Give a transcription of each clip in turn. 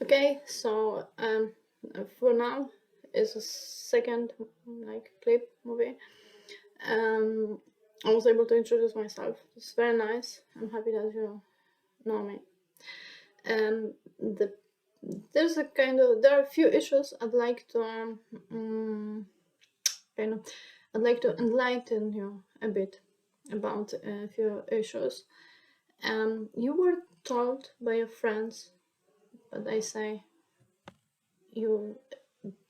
Okay, so for now is a second like clip movie. I was able to introduce myself. It's very nice. I'm happy that you know me. The there's a kind of there are a few issues I'd like to kind of I'd like to enlighten you a bit about a few issues. You were told by your friends, but I say you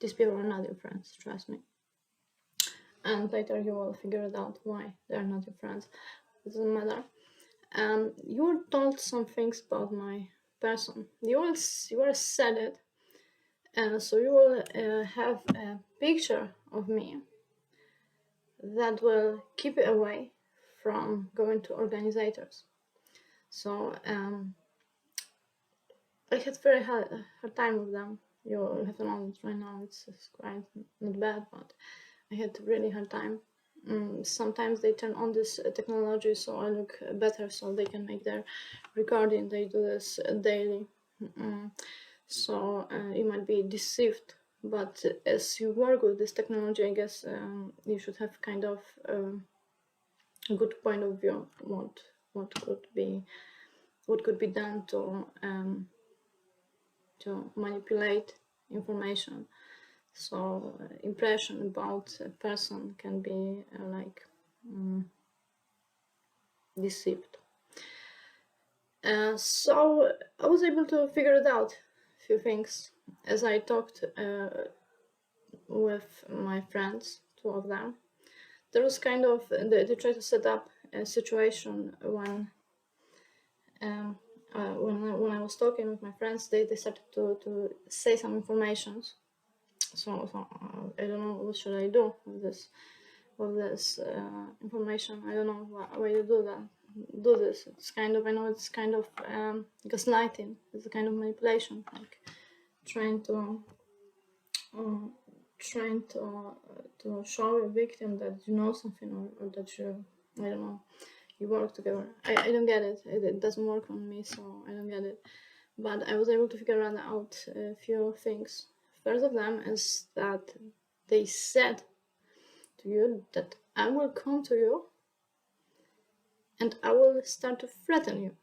these people are not your friends. Trust me. And later you will figure it out why they are not your friends. It doesn't matter. You were told some things about my person. You will said it, and so you will have a picture of me that will keep you away from going to organizers. So I had very hard time with them. You have to know that right now it's quite not bad, but I had a really hard time. Sometimes they turn on this technology so I look better, so they can make their recording. They do this daily, so you might be deceived. But as you work with this technology, I guess you should have kind of a good point of view what could be done to manipulate information. So impression about a person can be deceived. So I was able to figure it out, a few things, as I talked with my friends, two of them. There was kind of, they tried to set up a situation when I was talking with my friends, they started to say some informations. So I don't know what should I do with this information. I don't know why you do this. It's kind of, I know it's kind of gaslighting. It's a kind of manipulation, like trying to show a victim that you know something, or that you, I don't know, you work together. I don't get it. It doesn't work on me, so I don't get it. But I was able to figure out a few things. First of them is that they said to you that I will come to you and I will start to threaten you,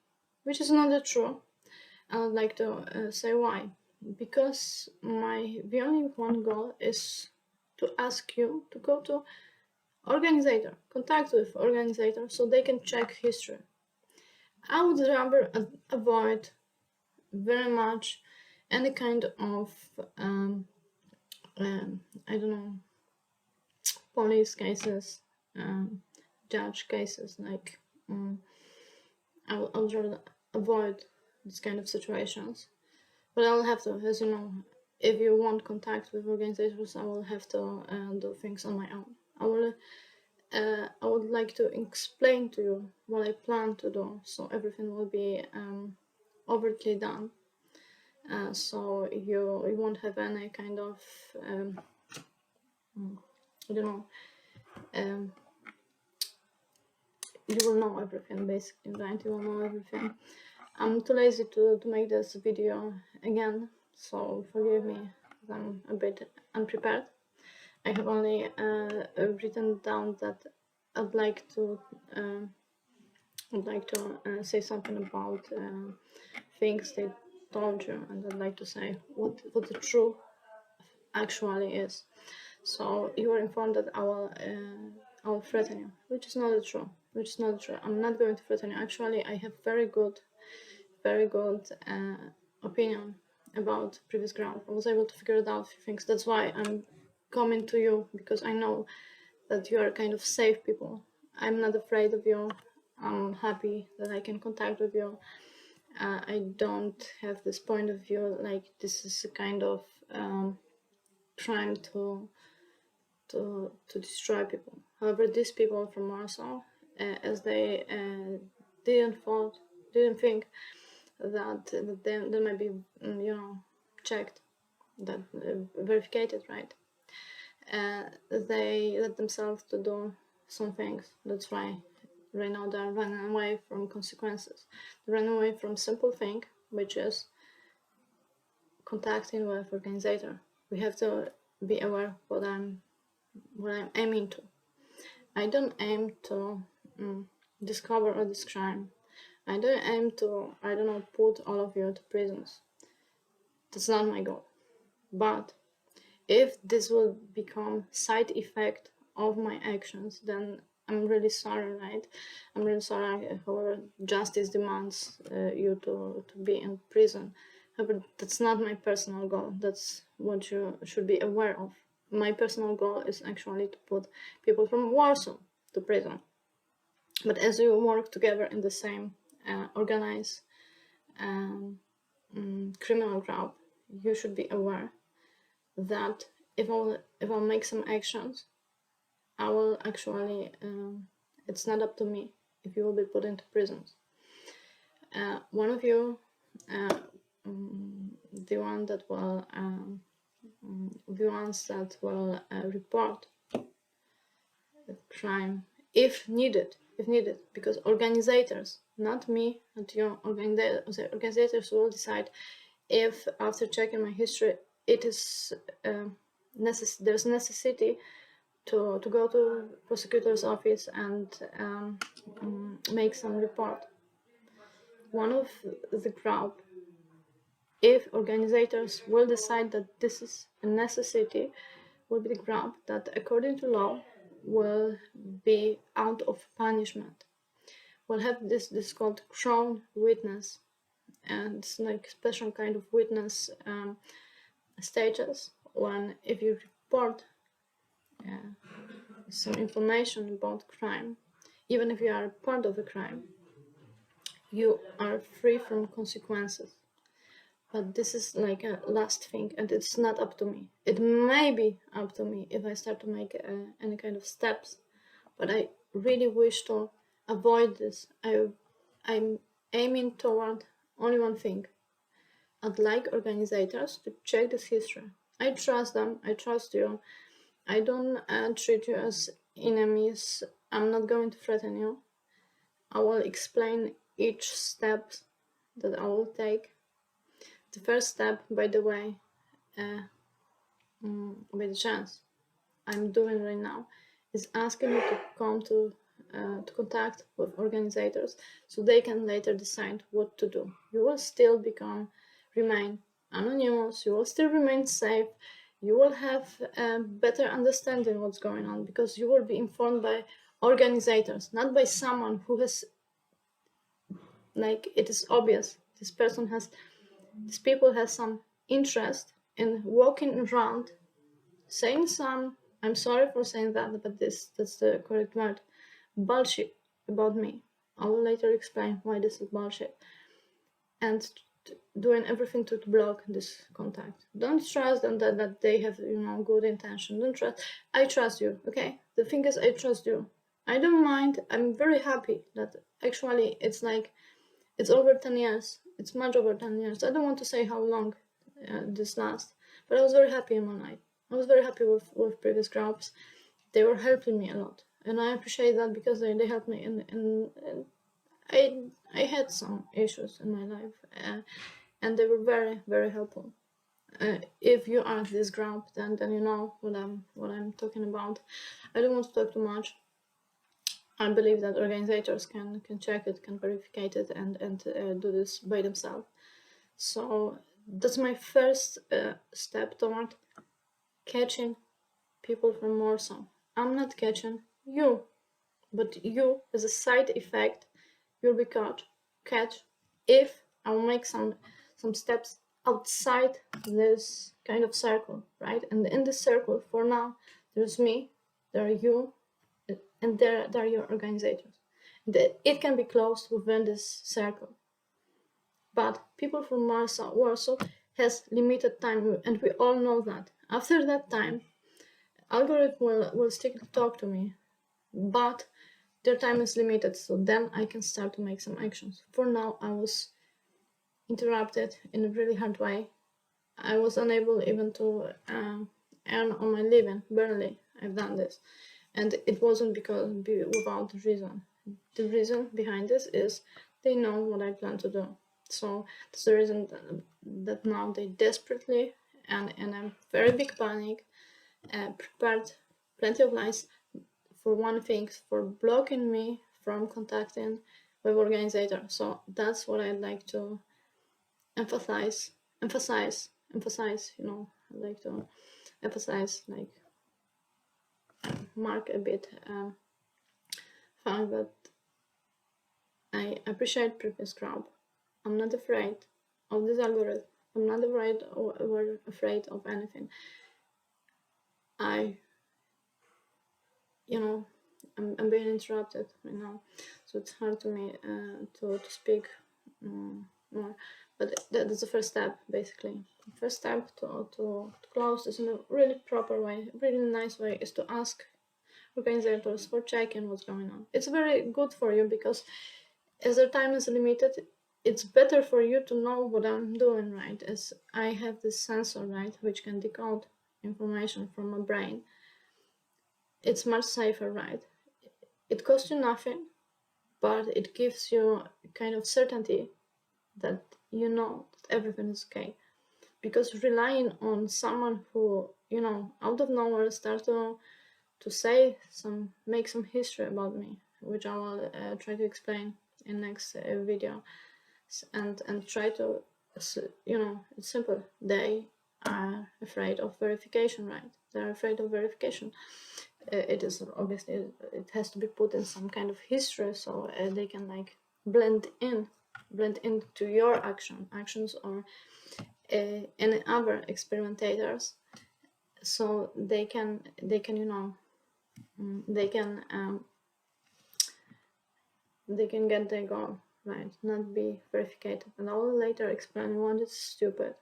which is not true. I would like to say why. Because the only one goal is to ask you to go to organizer, contact with organizer, so they can check history. I would rather avoid very much any kind of I don't know, police cases, judge cases. Like I would rather avoid this kind of situations. But I'll have to, as you know, if you want contact with organizations, I will have to do things on my own. I would like to explain to you what I plan to do, so everything will be overtly done. So you won't have any kind of I don't know. You will know everything basically, right? You will know everything. I'm too lazy to make this video again, so forgive me. I'm a bit unprepared. I have only written down that I'd like to say something about things they told you, and I'd like to say what the truth actually is. So you were informed that I will threaten you, which is not true. I'm not going to threaten you. Actually, I have very good opinion about previous ground. I was able to figure it out a few things. That's why I'm coming to you, because I know that you are kind of safe people. I'm not afraid of you. I'm happy that I can contact with you. I don't have this point of view like this is a kind of trying to destroy people. However, these people from Warsaw, as they didn't think that they might be checked, that verified, right? They let themselves to do some things. That's why right now they're running away from consequences. They run away from simple thing, which is contacting with organizer. We have to be aware what I'm aiming to. I don't aim to discover all this crime. I don't aim to, I don't know, put all of you to prisons. That's not my goal. But if this will become side effect of my actions, then I'm really sorry, right? I'm really sorry. However, justice demands you to be in prison. However, that's not my personal goal. That's what you should be aware of. My personal goal is actually to put people from Warsaw to prison. But as you work together in the same organized criminal group, you should be aware that if I'll make some actions, I will actually, it's not up to me if you will be put into prisons. One of you, the ones that will report the crime if needed, because organizers, not me, not you, organizers will decide if after checking my history it is there's necessity to go to prosecutor's office and make some report. One of the group, if organizers will decide that this is a necessity, will be the group that according to law will be out of punishment. We'll have this called crown witness, and it's like special kind of witness status when if you report some information about crime, even if you are a part of a crime, you are free from consequences. But this is like a last thing, and it's not up to me. It may be up to me if I start to make any kind of steps, but I really wish to avoid this. I'm aiming toward only one thing. I'd like organizers to check this history. I trust them, I trust you. I don't treat you as enemies. I'm not going to threaten you. I will explain each step that I will take. The first step, by the way, by the chance, I'm doing right now, is asking you to come to contact with organizers so they can later decide what to do. You will still remain anonymous, you will still remain safe, you will have a better understanding what's going on because you will be informed by organizers, not by someone who has, like, it is obvious this people has some interest in walking around saying some, I'm sorry for saying that, but that's the correct word, bullshit about me. I will later explain why this is bullshit. And doing everything to block this contact. Don't trust them that they have, good intention. Don't trust. I trust you, okay? The thing is, I trust you. I don't mind. I'm very happy that actually it's over 10 years. It's much over 10 years. I don't want to say how long this lasts, but I was very happy in my life. I was very happy with previous groups. They were helping me a lot, and I appreciate that because they helped me. And I had some issues in my life, and they were very, very helpful. If you are this group, then you know what I'm talking about. I don't want to talk too much. I believe that organizers can check it, can verify it, and do this by themselves. So that's my first step toward catching people from Warsaw. I'm not catching you, but you, as a side effect, you'll be catch if I'll make some steps outside this kind of circle, right? And in this circle, for now, there's me, there are you, and there are your organizers. It can be closed within this circle. But people from Warsaw has limited time, and we all know that. After that time, algorithm will still talk to me, but their time is limited, so then I can start to make some actions. For now, I was interrupted in a really hard way. I was unable even to earn on my living, barely. I've done this. And it wasn't without reason. The reason behind this is they know what I plan to do. So that's the reason that now they desperately and in a very big panic prepared plenty of lies. For one thing, for blocking me from contacting with organizer. So that's what I'd like to emphasize. You know, I'd like to emphasize, like, mark a bit fact that I appreciate previous crowd. I'm not afraid of this algorithm. I'm not afraid of anything. I'm being interrupted right now, so it's hard to me to speak more. But that's the first step, basically. The first step to close this in a really proper way, really nice way, is to ask organizers for checking what's going on. It's very good for you, because as their time is limited, it's better for you to know what I'm doing, right? As I have this sensor, right, which can decode information from my brain. It's much safer, right? It costs you nothing, but it gives you kind of certainty that you know that everything is okay. Because relying on someone who, out of nowhere start to make some history about me, which I will try to explain in next video, and try to, it's simple. They are afraid of verification, right? They're afraid of verification. It is obviously, it has to be put in some kind of history, so they can like blend into your actions or any other experimentators, so they can they can get their goal, right? Not be verified. And I will later explain why it's stupid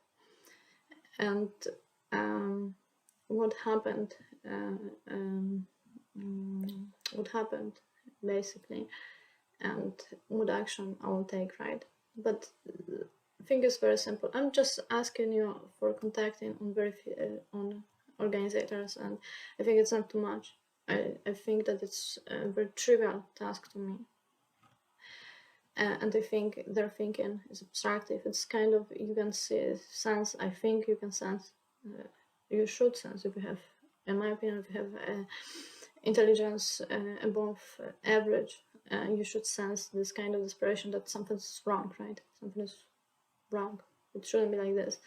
and what happened basically, and what action I will take, right? But the thing is very simple. I'm just asking you for contacting on organizers, and I think it's not too much. I think that it's a very trivial task to me. And I think their thinking is abstractive. It's kind of, you can sense, I think you can sense, you should sense, if you have, in my opinion, if you have intelligence above average, you should sense this kind of desperation that something's wrong, right? Something is wrong. It shouldn't be like this.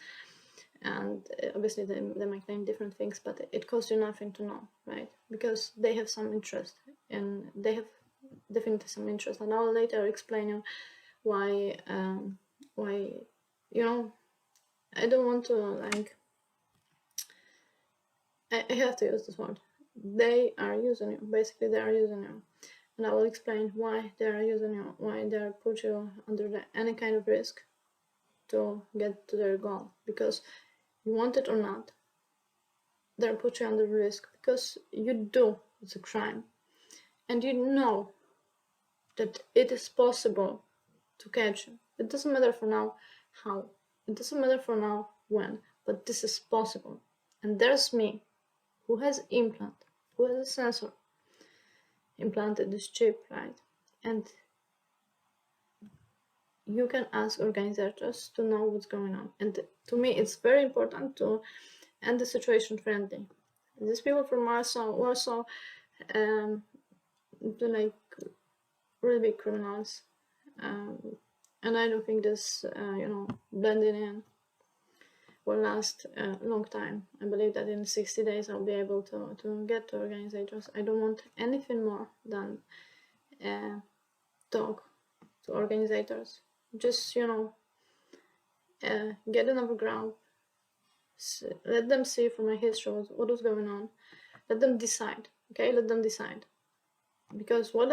And obviously they might claim different things, but it costs you nothing to know, right? Because they have some interest, and they have definitely some interest, and I will later explain you why I don't want to, like, I have to use this word. They are using you. Basically, they are using you, and I will explain why they are using you, why they are put you under any kind of risk to get to their goal. Because you want it or not, they're put you under risk because you do. It's a crime, and you know that it is possible to catch you. It doesn't matter for now how. It doesn't matter for now when, but this is possible. And there's me, who has who has a sensor implanted this chip, right? And you can ask organizers to know what's going on. And to me, it's very important to end the situation friendly. These people from Warsaw, they're like really big criminals, and I don't think this, blending in will last a long time. I believe that in 60 days I'll be able to get to organizers. I don't want anything more than talk to organizers. Just, get another ground. Let them see from my history what was going on. Let them decide, okay? Let them decide. Because what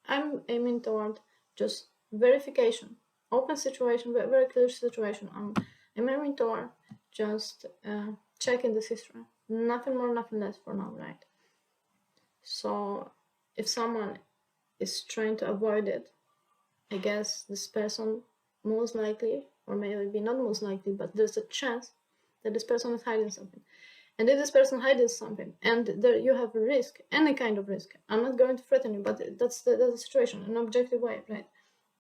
I'm aiming toward, just verification, open situation, very clear situation. I'm aiming toward just checking this history. Nothing more, nothing less for now, right? So if someone is trying to avoid it, I guess this person most likely, or maybe not most likely, but there's a chance that this person is hiding something. And if this person hides something, and there you have a risk, any kind of risk, I'm not going to threaten you, but that's the situation, an objective way, right?